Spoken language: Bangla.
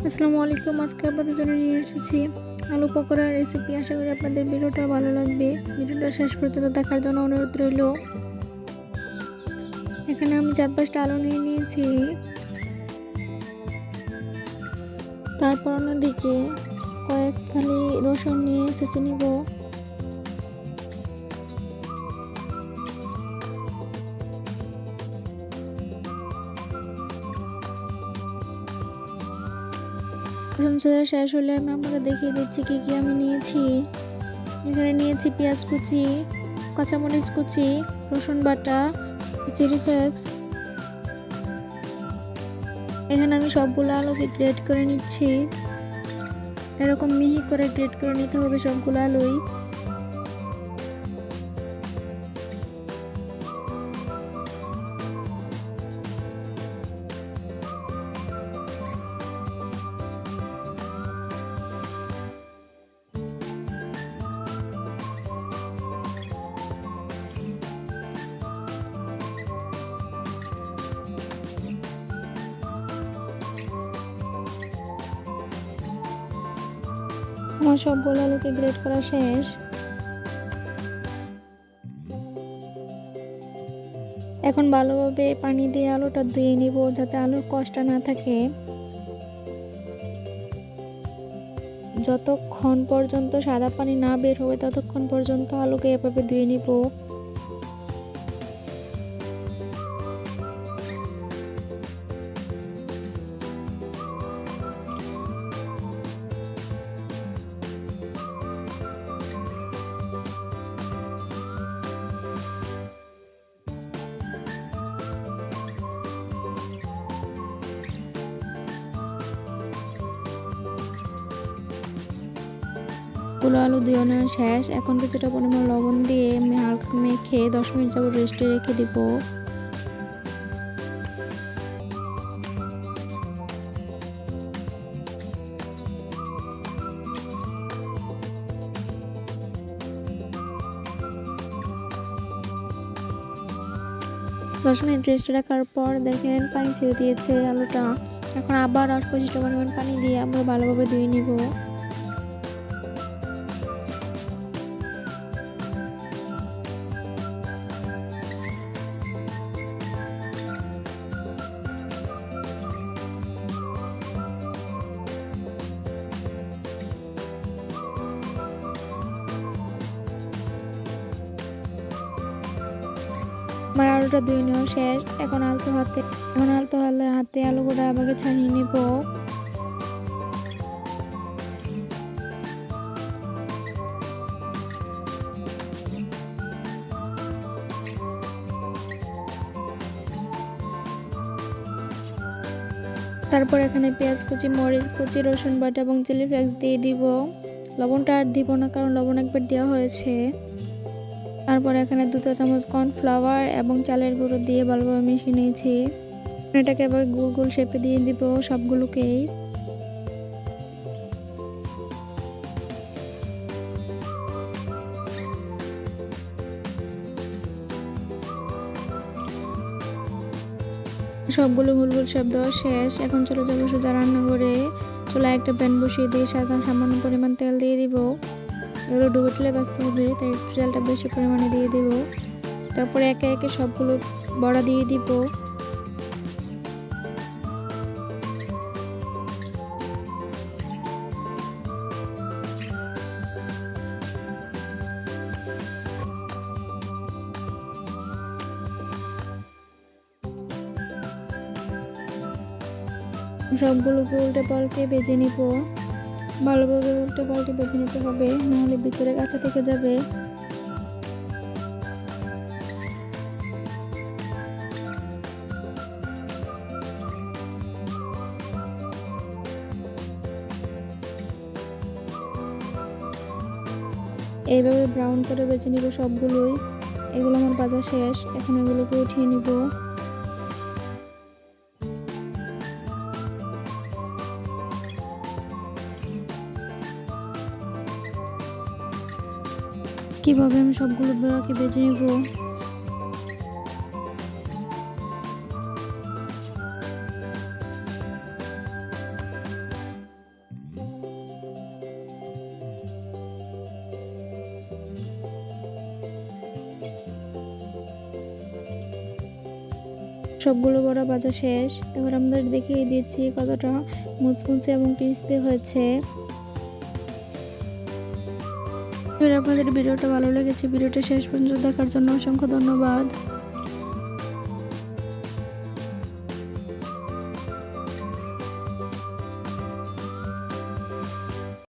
আসসালামু আলাইকুম। আজকে আপনাদের জন্য নিয়ে এসেছি আলু পকোড়ার রেসিপি। আশা করি আপনাদের ভিডিওটা ভালো লাগবে। ভিডিওটা শেষ পর্যন্ত দেখার জন্য অনুরোধ রইল। এখানে আমি 4-5টা আলু নিয়ে নিয়েছি। তারপর অন্যদিকে কয়েক ফালি রসুন নিয়ে ছেঁচে নিব। রসুন ছেঁচা শেষ হলে আমি আপনাকে দেখিয়ে দিচ্ছি কি কি আমি নিয়েছি। এখানে নিয়েছি পেঁয়াজ কুচি, কাঁচামরিচ কুচি, রসুন বাটা, চিলি ফ্লেক্স। এখানে আমি সবগুলো আলুকে গ্রেট করে নিচ্ছি। এরকম মিহি করে গ্রেট করে নিতে হবে সবগুলো আলুই। আমার সবগুলো আলুকে গ্রেট করা শেষ। এখন ভালোভাবে পানি দিয়ে আলুটা ধুয়ে নিব যাতে আলুর কষ্টটা না থাকে। যতক্ষণ পর্যন্ত সাদা পানি না বের হবে ততক্ষণ পর্যন্ত আলুকে এভাবে ধুয়ে নিব। পুরো আলু দিয়ে নেওয়া শেষ। এখন কিছুটা পরিমাণ লবণ দিয়ে হালকা মেখে 10 মিনিট যাবত রেস্টে রেখে দিব। দশ মিনিট রেস্টে রাখার পর দেখেন পানি ছেড়ে দিয়েছে আলুটা। এখন আবার আর কিছুটা পরিমাণ পানি দিয়ে আমরা ভালোভাবে ধুয়ে নিব। আমার আলুটা ধুয়ে নেওয়া শেষ। এখন আলতো হাতে আলুগুলো আবার ছাড়িয়ে নিব। তারপর এখানে পেঁয়াজ কুচি, মরিচ কুচি, রসুন বাটা এবং চিলি ফ্লেক্স দিয়ে দিব। লবণটা আর দিব না কারণ লবণ একবার দেওয়া হয়েছে। তারপর এখানে 2 চামচ কর্নফ্লাওয়ার এবং চালের গুঁড়ো দিয়ে ভালোভাবে মিশিয়ে নিয়েছি। এটাকে এবার গোল গোল শেপে দিয়ে দিব সবগুলোকেই। সবগুলো গোল গোল শেপ দেওয়া শেষ। এখন চলে যাবো সোজা রান্নাঘরে। চুলায় একটা প্যান বসিয়ে দিয়ে সামান্য পরিমাণ তেল দিয়ে দিব। এগুলো ডুবো তেলে ভাজতে হবে, তাই তেলটা বেশি পরিমাণে দিয়ে দিব। তারপরে একে একে সবগুলো বড়া দিয়ে দিব। সবগুলোকে উল্টে পাল্টে ভেজে নিব। ভালোভাবে উল্টে পাল্টে ভেজে নিতে হবে, নাহলে ভিতরে কাঁচা থেকে যাবে। এইভাবে ব্রাউন করে ভেজে নিব সবগুলোই। এগুলো আমার ভাজা শেষ। এখন এগুলোকে উঠিয়ে নিব। কিভাবে আমি সবগুলো বড়াকে ভেজে নিব। সবগুলো বড়া ভাজা শেষ। এখন আমাদের দেখিয়ে দিচ্ছি কতটা মুচমুচে এবং ক্রিস্পি হয়েছে। আপনাদের ভিডিওটা ভালো লেগেছে, ভিডিওটা শেষ পর্যন্ত দেখার জন্য অসংখ্য ধন্যবাদ।